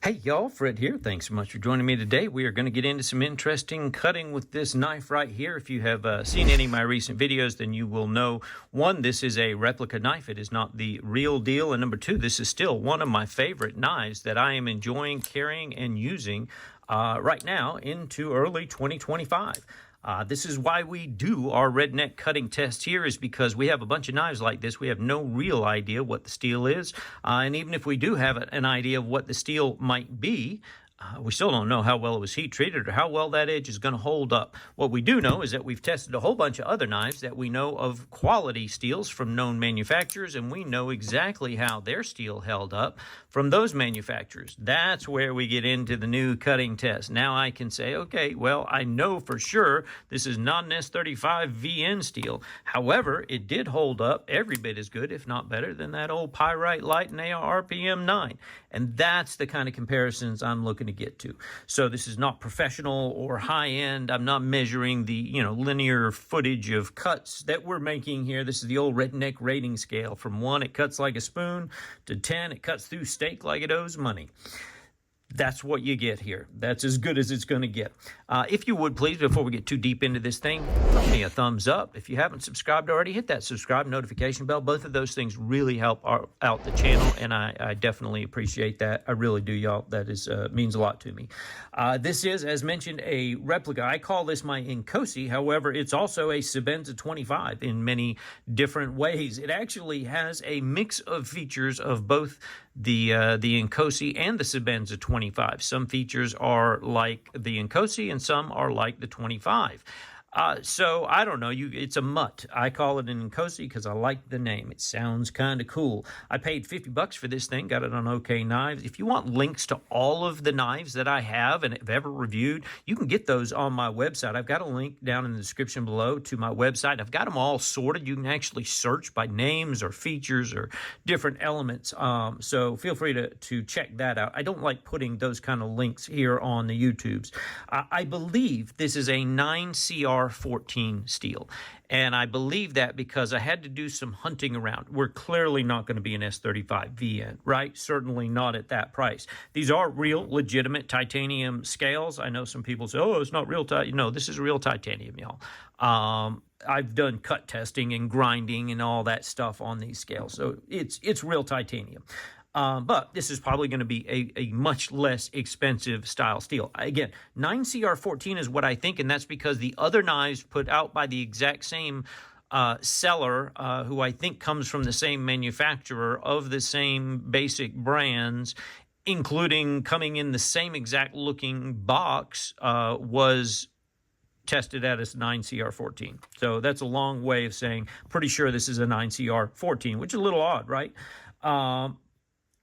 Hey y'all, Fred here. Thanks so much for joining me today. We are going to get into some interesting cutting with this knife right here. If you have seen any of my recent videos, then you will know, one, this is a replica knife. It is not the real deal. And number two, this is still one of my favorite knives that I am enjoying carrying and using right now into early 2025. This is why we do our redneck cutting test here, is because we have a bunch of knives like this. We have no real idea what the steel is. And even if we do have an idea of what the steel might be, we still don't know how well it was heat treated or how well that edge is going to hold up. What we do know is that we've tested a whole bunch of other knives that we know of quality steels from known manufacturers, and we know exactly how their steel held up from those manufacturers. That's where we get into the new cutting test. Now I can say, okay, well, I know for sure this is not an 𝗧𝗲𝗀𝘃 steel. However, it did hold up every bit as good, if not better, than that old Pyrite Light and RPM9. And that's the kind of comparisons I'm looking to get to. So this is not professional or high-end. I'm not measuring the, linear footage of cuts that we're making here. This is the old redneck rating scale. From 1, it cuts like a spoon, to 10, it cuts through steak like it owes money. That's what you get here. That's as good as it's going to get. If you would, please, before we get too deep into this thing, give me a thumbs up. If you haven't subscribed already, hit that subscribe notification bell. Both of those things really help out the channel, and I definitely appreciate that. I really do, y'all. That is means a lot to me. This is, as mentioned, a replica. I call this my Inkosi. However, it's also a 𝗬𝗲𝗀𝗃 in many different ways. It actually has a mix of features of both the Inkosi and the 𝗬𝗲𝗀𝗃. Some features are like the Inkosi and some are like the 25. So I don't know. It's a mutt. I call it an Inkosi because I like the name. It sounds kind of cool. I paid $50 for this thing. Got it on OK Knives. If you want links to all of the knives that I have and have ever reviewed, you can get those on my website. I've got a link down in the description below to my website. I've got them all sorted. You can actually search by names or features or different elements. So feel free to check that out. I don't like putting those kind of links here on the YouTubes. I believe this is a 9CR 14 steel, and I believe that because I had to do some hunting around. We're clearly not going to be an 𝗧𝗲𝗃𝗃, right? Certainly not at that price. These are real legitimate titanium scales. I know some people say, oh, it's not real titanium. No, this is real titanium, y'all. I've done cut testing and grinding and all that stuff on these scales, so it's real titanium. But this is probably going to be a much less expensive style steel. Again, 9CR14 is what I think, and that's because the other knives put out by the exact same seller, who I think comes from the same manufacturer of the same basic brands, including coming in the same exact looking box, was tested at as 9CR14. So that's a long way of saying pretty sure this is a 9CR14, which is a little odd, right?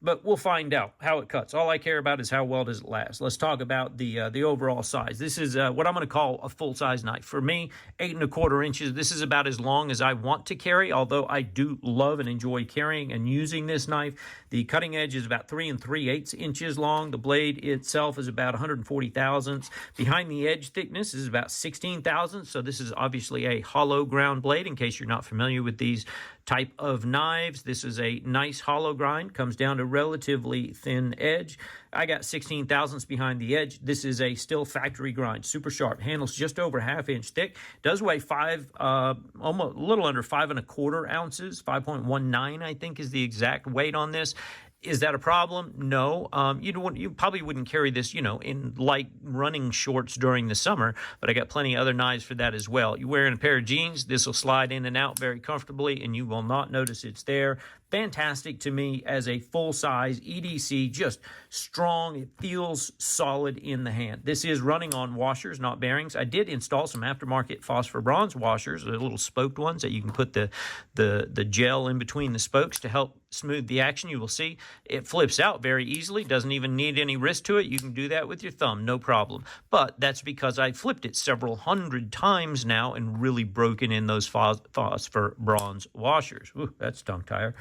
But we'll find out how it cuts. All I care about is how well does it last. Let's talk about the overall size. This is what I'm going to call a full-size knife. For me, 8 1/4 inches. This is about as long as I want to carry, although I do love and enjoy carrying and using this knife. The cutting edge is about 3 3/8 inches long. The blade itself is about 140 thousandths. Behind the edge thickness is about 16 thousandths. So this is obviously a hollow ground blade, in case you're not familiar with these type of knives. This is a nice hollow grind, comes down to relatively thin edge. I got 16 thousandths behind the edge. This is a still factory grind, super sharp, handles just over 1/2 inch thick, does weigh almost a little under 5 1/4 ounces, 5.19 I think is the exact weight on this. Is that a problem? No. You probably wouldn't carry this, in light running shorts during the summer, but I got plenty of other knives for that as well. You're wearing a pair of jeans, this will slide in and out very comfortably, and you will not notice it's there. Fantastic to me as a full-size EDC, just strong. It feels solid in the hand. This is running on washers, not bearings. I did install some aftermarket phosphor bronze washers, the little spoked ones that you can put the gel in between the spokes to help smooth the action. You will see it flips out very easily. Doesn't even need any wrist to it. You can do that with your thumb, no problem. But that's because I flipped it several hundred times now and really broken in those phosphor bronze washers. Ooh, that's tongue tire.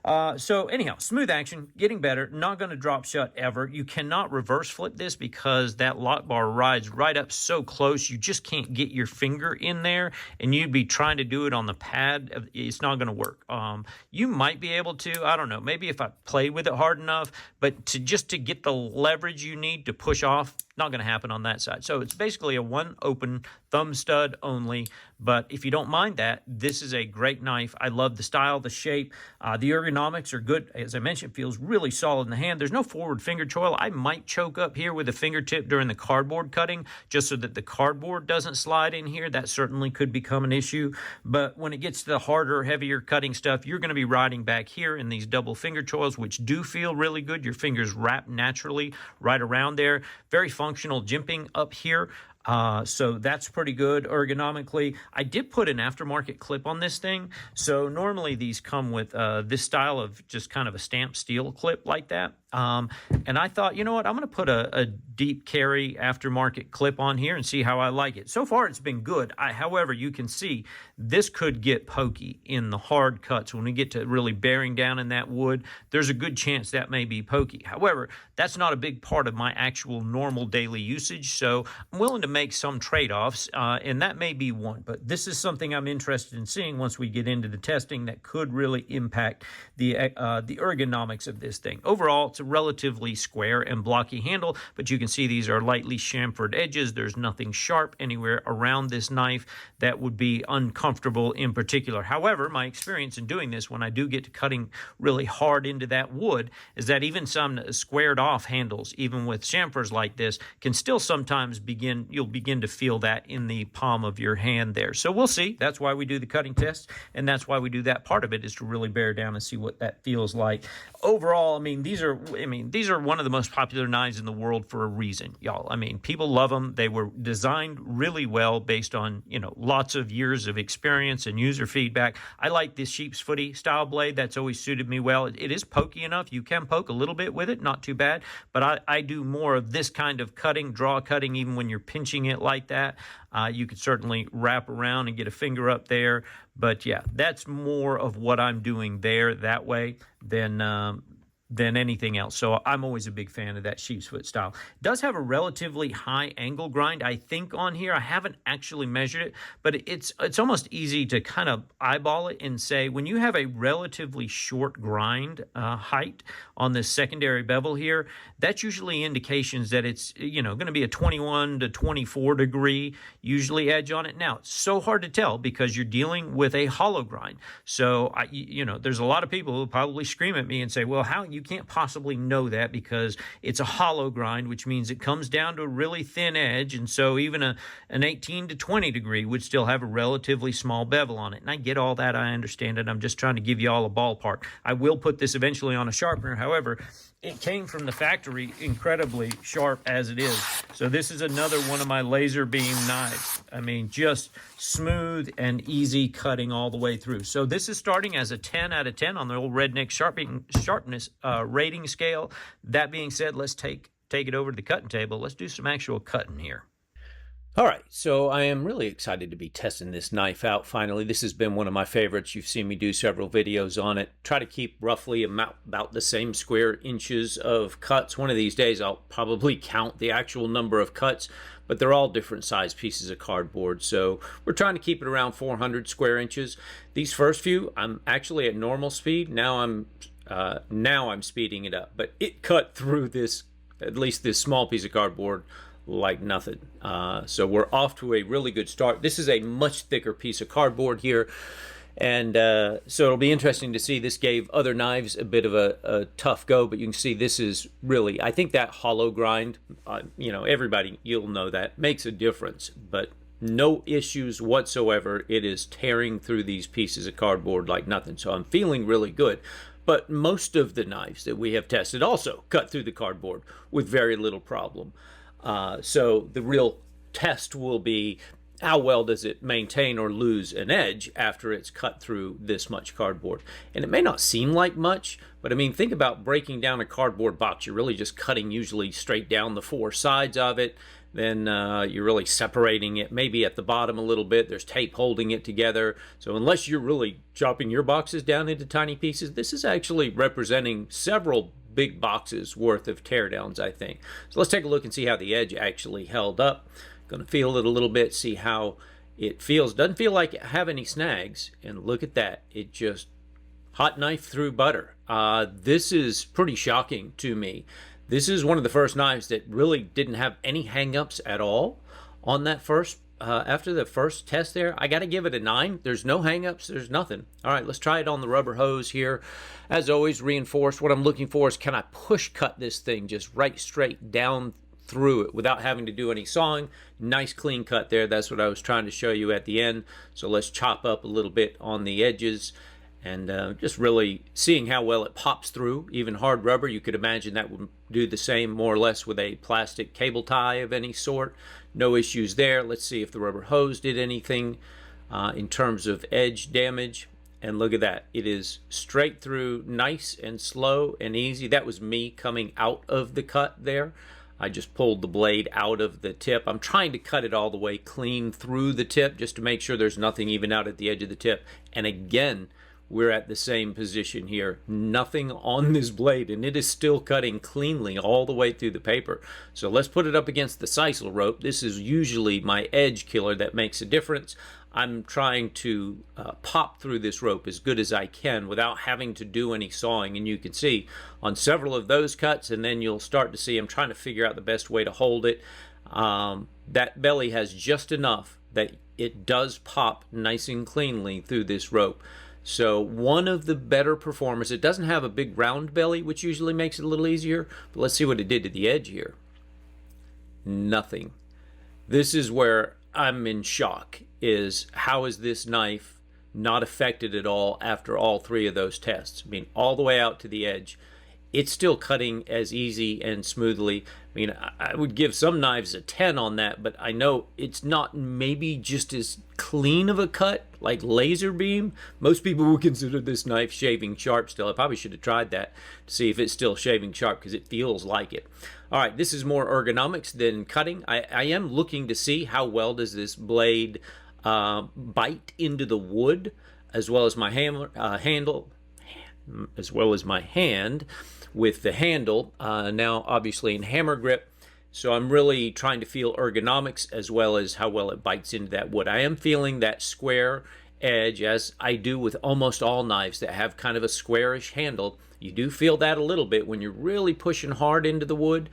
So anyhow, smooth action, getting better, not going to drop shut ever. You cannot reverse flip this because that lock bar rides right up so close, you just can't get your finger in there, and you'd be trying to do it on the pad. It's not going to work. You might be able to, I don't know, maybe if I played with it hard enough, but just to get the leverage you need to push off, not going to happen on that side. So it's basically a one open thumb stud only. But if you don't mind that, this is a great knife. I love the style, the shape. The ergonomics are good. As I mentioned, it feels really solid in the hand. There's no forward finger choil. I might choke up here with a fingertip during the cardboard cutting just so that the cardboard doesn't slide in here. That certainly could become an issue. But when it gets to the harder, heavier cutting stuff, you're going to be riding back here in these double finger choils, which do feel really good. Your fingers wrap naturally right around there. Very functional jimping up here. So that's pretty good ergonomically. I did put an aftermarket clip on this thing. So normally these come with this style of just kind of a stamped steel clip like that. And I thought, you know what, I'm going to put a deep carry aftermarket clip on here and see how I like it. So far, it's been good. However, you can see this could get pokey in the hard cuts. When we get to really bearing down in that wood, there's a good chance that may be pokey. However, that's not a big part of my actual normal daily usage, so I'm willing to make some trade-offs, and that may be one. But this is something I'm interested in seeing once we get into the testing that could really impact the ergonomics of this thing. Overall, it's a relatively square and blocky handle, but you can see these are lightly chamfered edges. There's nothing sharp anywhere around this knife that would be uncomfortable in particular. However, my experience in doing this, when I do get to cutting really hard into that wood, is that even some squared off handles, even with chamfers like this, can still sometimes you'll begin to feel that in the palm of your hand there. So we'll see. That's why we do the cutting tests, and that's why we do that part of it, is to really bear down and see what that feels like. Overall, these are one of the most popular knives in the world for a reason, y'all. People love them. They were designed really well based on, lots of years of experience and user feedback. I like this 𝗧𝗲𝘀𝘀𝘁 style blade. That's always suited me well. It is pokey enough. You can poke a little bit with it, not too bad, but I do more of this kind of cutting, draw cutting, even when you're pinching it like that. You could certainly wrap around and get a finger up there, but yeah, that's more of what I'm doing there that way than anything else. So I'm always a big fan of that 𝗧𝗲𝘀𝘀𝘁 style. It does have a relatively high angle grind, I think, on here. I haven't actually measured it, but it's almost easy to kind of eyeball it and say, when you have a relatively short grind height on this secondary bevel here, that's usually indications that it's going to be a 21 to 24 degree usually edge on it. Now, it's so hard to tell because you're dealing with a hollow grind. So there's a lot of people who probably scream at me and say, well, you can't possibly know that because it's a hollow grind, which means it comes down to a really thin edge, and so even an 18 to 20 degree would still have a relatively small bevel on it. And I get all that, I understand it. I'm just trying to give you all a ballpark. I will put this eventually on a sharpener. However, it came from the factory incredibly sharp as it is. So this is another one of my laser beam knives. Just smooth and easy cutting all the way through. So this is starting as a 10 out of 10 on the old redneck sharpness rating scale. That being said, let's take it over to the cutting table. Let's do some actual cutting here. All right, so I am really excited to be testing this knife out finally. This has been one of my favorites. You've seen me do several videos on it. Try to keep roughly about the same square inches of cuts. One of these days I'll probably count the actual number of cuts, but they're all different size pieces of cardboard. So we're trying to keep it around 400 square inches. These first few, I'm actually at normal speed. Now I'm speeding it up, but it cut through this, at least this small piece of cardboard, like nothing. So we're off to a really good start. This is a much thicker piece of cardboard here, and so it'll be interesting to see. This gave other knives a bit of a tough go, but you can see this is really, I think that hollow grind, everybody, you'll know that, makes a difference, but no issues whatsoever. It is tearing through these pieces of cardboard like nothing, so I'm feeling really good. But most of the knives that we have tested also cut through the cardboard with very little problem. So the real test will be, how well does it maintain or lose an edge after it's cut through this much cardboard? And it may not seem like much, but think about breaking down a cardboard box. You're really just cutting usually straight down the four sides of it. then you're really separating it. Maybe at the bottom a little bit, there's tape holding it together. So unless you're really chopping your boxes down into tiny pieces, this is actually representing several big boxes worth of teardowns, I think. So let's take a look and see how the edge actually held up. Going to feel it a little bit, see how it feels. Doesn't feel like it have any snags. And look at that. It just hot knife through butter. This is pretty shocking to me. This is one of the first knives that really didn't have any hang-ups at all on that first, after the first test there. I got to give it a 9. There's no hang-ups. There's nothing. All right, let's try it on the rubber hose here. As always, reinforced. What I'm looking for is, can I push cut this thing just right straight down through it without having to do any sawing? Nice clean cut there. That's what I was trying to show you at the end. So let's chop up a little bit on the edges. And just really seeing how well it pops through. Even hard rubber, you could imagine that would do the same more or less with a plastic cable tie of any sort. No issues there. Let's see if the rubber hose did anything in terms of edge damage. And look at that. It is straight through, nice and slow and easy. That was me coming out of the cut there. I just pulled the blade out of the tip. I'm trying to cut it all the way clean through the tip just to make sure there's nothing even out at the edge of the tip. And again, we're at the same position here. Nothing on this blade, and it is still cutting cleanly all the way through the paper. So let's put it up against the sisal rope. This is usually my edge killer that makes a difference. I'm trying to pop through this rope as good as I can without having to do any sawing. And you can see on several of those cuts, and then you'll start to see I'm trying to figure out the best way to hold it. That belly has just enough that it does pop nice and cleanly through this rope. So one of the better performers. It doesn't have a big round belly, which usually makes it a little easier. But let's see what it did to the edge here. Nothing. This is where I'm in shock, is how is this knife not affected at all after all 3 of those tests? I mean, all the way out to the edge. It's still cutting as easy and smoothly. I mean, I would give some knives a 10 on that, but I know it's not maybe just as clean of a cut like laser beam. Most people would consider this knife shaving sharp still. I probably should have tried that to see if it's still shaving sharp, because it feels like it. All right, this is more ergonomics than cutting. I am looking to see how well does this blade bite into the wood, as well as my handle, as well as my hand with the handle, now obviously in hammer grip. So I'm really trying to feel ergonomics as well as how well it bites into that wood. I am feeling that square edge, as I do with almost all knives that have kind of a squarish handle. You do feel that a little bit when you're really pushing hard into the wood.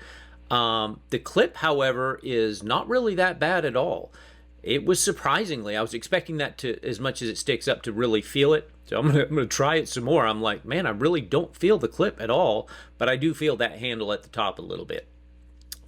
The clip, however, is not really that bad at all. It was surprisingly, I was expecting that to, as much as it sticks up, to really feel it. So I'm gonna try it some more. I'm like, man, I really don't feel the clip at all, but I do feel that handle at the top a little bit.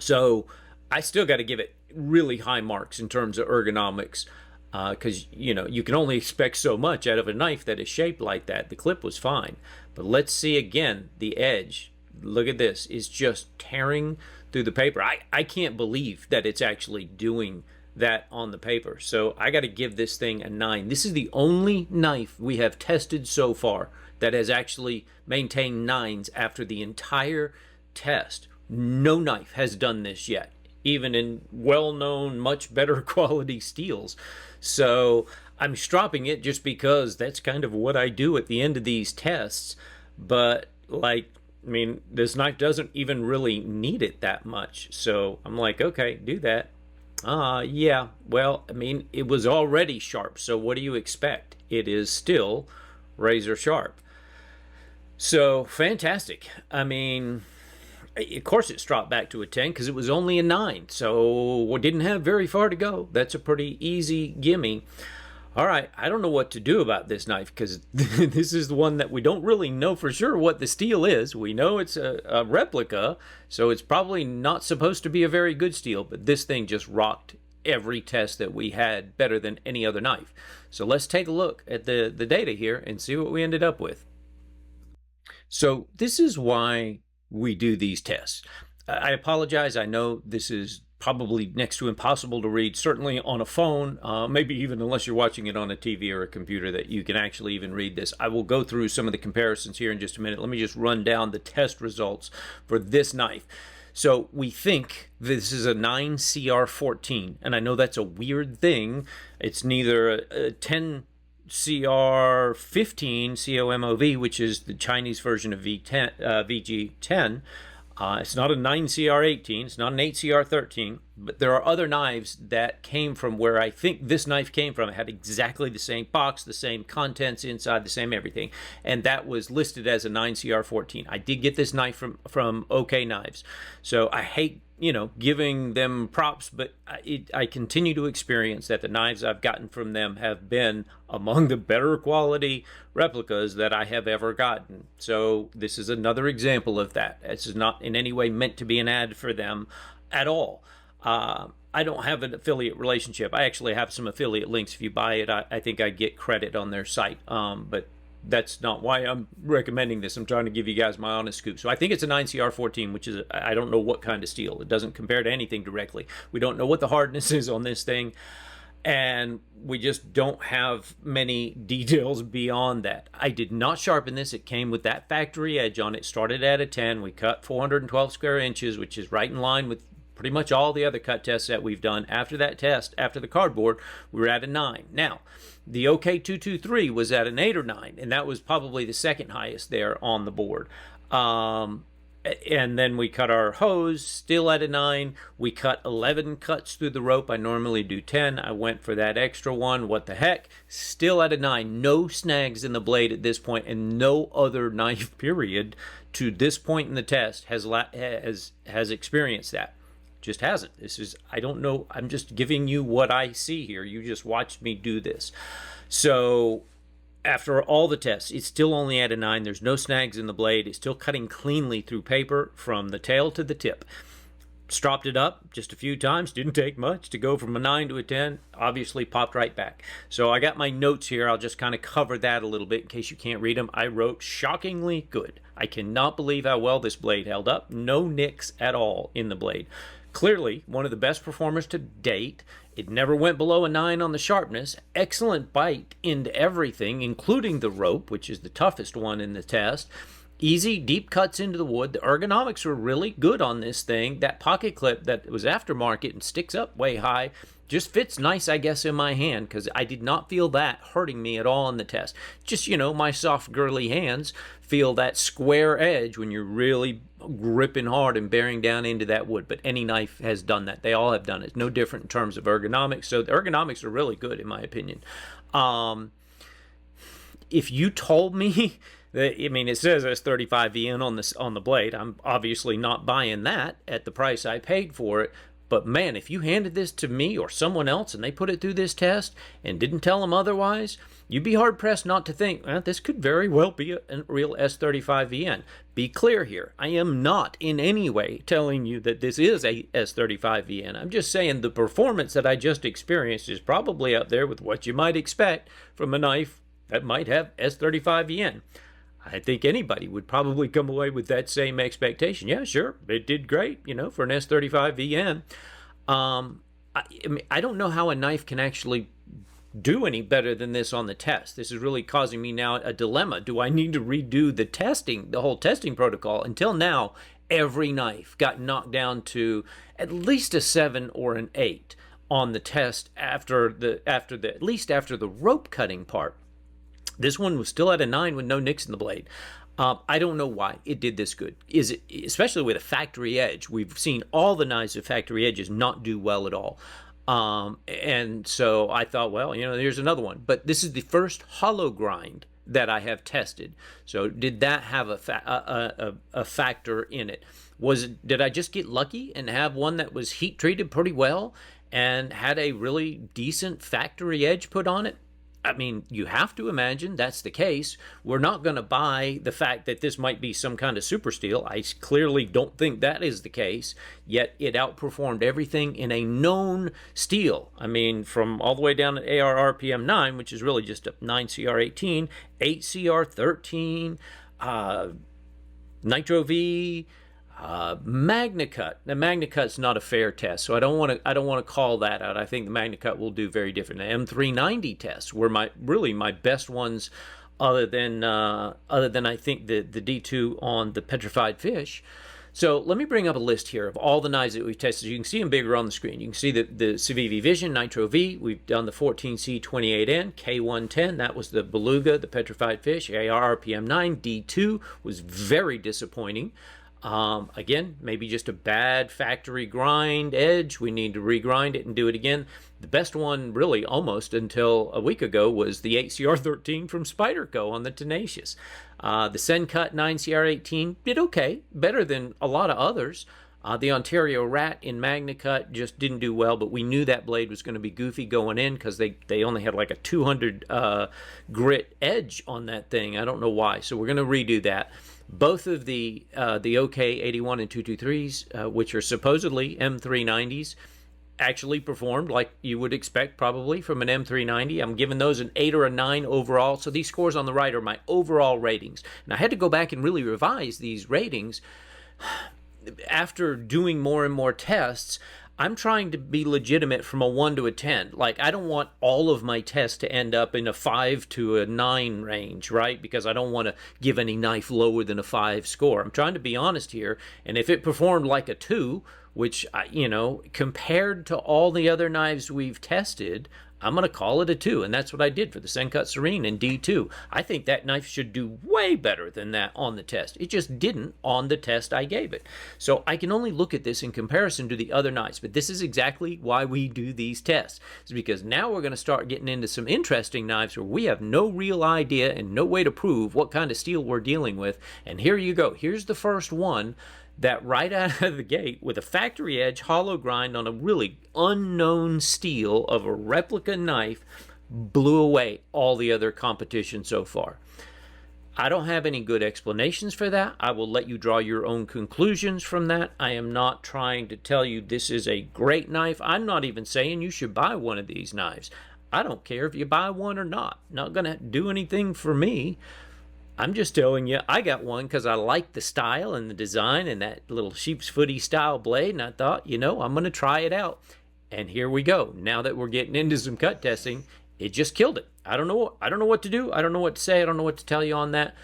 So I still got to give it really high marks in terms of ergonomics, because you know, you can only expect so much out of a knife that is shaped like that. The clip was fine, but let's see again the edge. Look at this, it's just tearing through the paper. I can't believe that it's actually doing that on the paper. So I got to give this thing a 9. This is the only knife we have tested so far that has actually maintained 9s after the entire test. No knife has done this yet, even in well-known, much better quality steels. So I'm stropping it just because that's kind of what I do at the end of these tests. But like, I mean, this knife doesn't even really need it that much. So I'm like, okay, do that. Yeah, well, I mean, it was already sharp, so what do you expect? It is still razor sharp. So, fantastic. I mean, of course it dropped back to a 10 because it was only a 9, so we didn't have very far to go. That's a pretty easy gimme. All right, I don't know what to do about this knife, because this is the one that we don't really know for sure what the steel is. We know it's a replica, so it's probably not supposed to be a very good steel, but this thing just rocked every test that we had better than any other knife. So let's take a look at the data here and see what we ended up with. So this is why we do these tests. I apologize. I know this is probably next to impossible to read, certainly on a phone, maybe even unless you're watching it on a TV or a computer, that you can actually even read this. I will go through some of the comparisons here in just a minute. Let me just run down the test results for this knife. So we think this is a 9CR14, and I know that's a weird thing. It's neither a 10CR15 COMOV, which is the Chinese version of VG10. It's not a 9CR18, it's not an 8CR13, but there are other knives that came from where I think this knife came from. It had exactly the same box, the same contents inside, the same everything, and that was listed as a 9CR14. I did get this knife from OK Knives, so I hate, you know, giving them props, but I continue to experience that the knives I've gotten from them have been among the better quality replicas that I have ever gotten. So this is another example of that. This is not in any way meant to be an ad for them at all. I don't have an affiliate relationship. I actually have some affiliate links. If you buy it, I think I get credit on their site, but that's not why I'm recommending this. I'm trying to give you guys my honest scoop. So I think it's a 9CR14, which is, I don't know what kind of steel. It doesn't compare to anything directly. We don't know what the hardness is on this thing, and we just don't have many details beyond that. I did not sharpen this. It came with that factory edge on it. Started at a 10. We cut 412 square inches, which is right in line with pretty much all the other cut tests that we've done. After that test, after the cardboard, we were at a 9. Now, the OK223 was at an 8 or 9, and that was probably the second highest there on the board. And then we cut our hose, still at a 9. We cut 11 cuts through the rope. I normally do 10. I went for that extra one. What the heck? Still at a 9. No snags in the blade at this point, and no other knife, period, to this point in the test has experienced that. Just hasn't. This is, I don't know, I'm just giving you what I see here. You just watched me do this. So after all the tests, it's still only at a 9. There's no snags in the blade. It's still cutting cleanly through paper from the tail to the tip. Stropped it up just a few times. Didn't take much to go from a 9 to a 10. Obviously popped right back. So I got my notes here. I'll just kind of cover that a little bit in case you can't read them. I wrote shockingly good. I cannot believe how well this blade held up. No nicks at all in the blade. Clearly, one of the best performers to date. It never went below a 9 on the sharpness. Excellent bite into everything, including the rope, which is the toughest one in the test. Easy, deep cuts into the wood. The ergonomics were really good on this thing. That pocket clip that was aftermarket and sticks up way high just fits nice, I guess, in my hand, because I did not feel that hurting me at all in the test. Just, you know, my soft, girly hands feel that square edge when you're really gripping hard and bearing down into that wood. But any knife has done that. They all have done it. No different in terms of ergonomics. So the ergonomics are really good, in my opinion. If you told me that, I mean, it says 𝗧𝗲𝗃 on the blade. I'm obviously not buying that at the price I paid for it. But man, if you handed this to me or someone else and they put it through this test and didn't tell them otherwise, you'd be hard-pressed not to think, well, this could very well be a real 𝗧𝗲𝗃𝗍𝗍. Be clear here. I am not in any way telling you that this is a 𝗧𝗲𝗃𝗍𝗍. I'm just saying the performance that I just experienced is probably up there with what you might expect from a knife that might have 𝗧𝗲𝗃𝗍𝗍. I think anybody would probably come away with that same expectation. Yeah, sure, it did great, you know, for an 𝗧𝗲𝗃𝗍𝗍. I don't know how a knife can actually do any better than this on the test. This is really causing me now a dilemma. Do I need to redo the testing, the whole testing protocol? Until now, every knife got knocked down to at least a 7 or an 8 on the test at least after the rope cutting part. This one was still at a 9 with no nicks in the blade. I don't know why it did this good. Is it, especially with a factory edge? We've seen all the knives with factory edges not do well at all. And so I thought, well, you know, here's another one. But this is the first hollow grind that I have tested. So did that have a factor in it? Did I just get lucky and have one that was heat treated pretty well and had a really decent factory edge put on it? I mean, you have to imagine that's the case. We're not going to buy the fact that this might be some kind of super steel. I clearly don't think that is the case, yet it outperformed everything in a known steel. I mean, from all the way down to AR RPM 9, which is really just a 9CR18, 8CR13, Nitro V, MagnaCut. Now, MagnaCut's not a fair test, so I don't want to call that out. I think the MagnaCut will do very different. The M390 tests were my best ones, other than I think the D2 on the petrified fish. So let me bring up a list here of all the knives that we've tested. You can see them bigger on the screen. You can see the Civivi Vision, Nitro V. We've done the 14C28N, K110. That was the beluga, the petrified fish. AR RPM9, D2 was very disappointing. Again, maybe just a bad factory grind edge. We need to regrind it and do it again. The best one, really, almost until a week ago, was the 8CR13 from Spyderco on the Tenacious. The Sencut 9CR18 did okay, better than a lot of others. The Ontario Rat in MagnaCut just didn't do well, but we knew that blade was going to be goofy going in because they only had like a 200 grit edge on that thing. I don't know why, so we're going to redo that. Both of the OK81 and 223s, which are supposedly M390s, actually performed like you would expect probably from an M390. I'm giving those an 8 or a 9 overall. So these scores on the right are my overall ratings. And I had to go back and really revise these ratings after doing more and more tests. I'm trying to be legitimate from a 1 to a 10. Like, I don't want all of my tests to end up in a 5 to a 9 range, right? Because I don't want to give any knife lower than a 5 score. I'm trying to be honest here. And if it performed like a 2, which, you know, compared to all the other knives we've tested, I'm going to call it a 2, and that's what I did for the Sencut Serene in D2. I think that knife should do way better than that on the test. It just didn't on the test I gave it. So I can only look at this in comparison to the other knives, but this is exactly why we do these tests. It's because now we're going to start getting into some interesting knives where we have no real idea and no way to prove what kind of steel we're dealing with. And here you go. Here's the first one that right out of the gate with a factory edge hollow grind on a really unknown steel of a replica knife blew away all the other competition so far. I don't have any good explanations for that. I will let you draw your own conclusions from that. I am not trying to tell you this is a great knife. I'm not even saying you should buy one of these knives. I don't care if you buy one or not. Not going to do anything for me. I'm just telling you, I got one because I like the style and the design and that little sheep's footy style blade, and I thought, you know, I'm going to try it out. And here we go. Now that we're getting into some cut testing, it just killed it. I don't know what to do. I don't know what to say. I don't know what to tell you on that,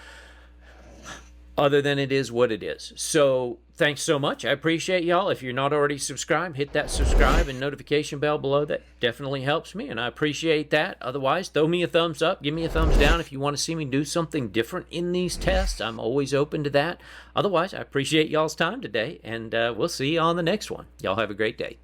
other than it is what it is. So thanks so much. I appreciate y'all. If you're not already subscribed, hit that subscribe and notification bell below. That definitely helps me, and I appreciate that. Otherwise, throw me a thumbs up. Give me a thumbs down if you want to see me do something different in these tests. I'm always open to that. Otherwise, I appreciate y'all's time today, and we'll see you on the next one. Y'all have a great day.